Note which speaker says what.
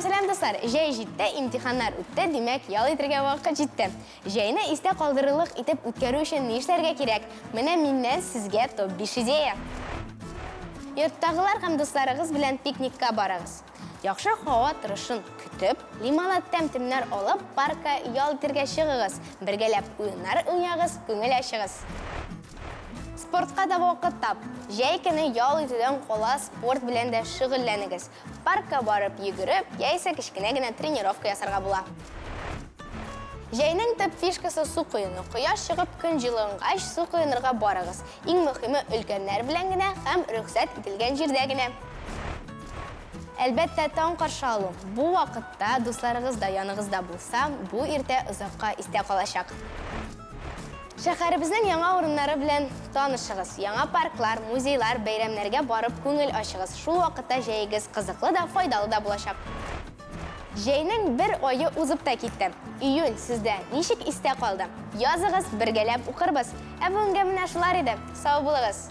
Speaker 1: Selam dostlar. Jey jitте imtihanlar үтті, демек ял итергә вакыт җитте. Җәйне истә калдырырлык итеп үткәрү өчен ни эшләргә кирәк? Менә миннән сезгә топ-5 идея. Йорттагылар һәм дусларыгыз белән пикникка барыгыз. Яхшы һава торышын көтеп, лимонад тәмтемнәр алып, паркка ял итәргә чыгыгыз. Бергәләп уеннар уйнагыз, күңел ачыгыз. Спортка да вакыт тап. Җәй көне ял итүдән кала спорт белән дә шөгыльләнегез. Паркка барып йөгереп, яисә кечкенә генә тренировка ясарга була. Җәйнең төп фишкасы су коену. Кояш чыгып, көн җылынгач су коенырга барыгыз. Иң мөһиме өлкәннәр белән генә һәм рөхсәт ителгән җирдә генә. Әлбәттә, таң каршы алу. Бу вакытта дусларыгыз да яныгызда булса, бу иртә озакка истә калачак. Шәһәребезнең яңа урыннары белән танышыгыз. Яңа парклар, музейлар, бәйрәмнәргә барып күңел ачыгыз. Шул вакытта җәйгез кызыклы да, файдалы да булачак. Җәйнең бер ае узып та китте. Июль сездә ничек истә калды? Языгыз, бергәләп укырбыз. Ә бүгенгә менә шулар иде. Сау булыгыз.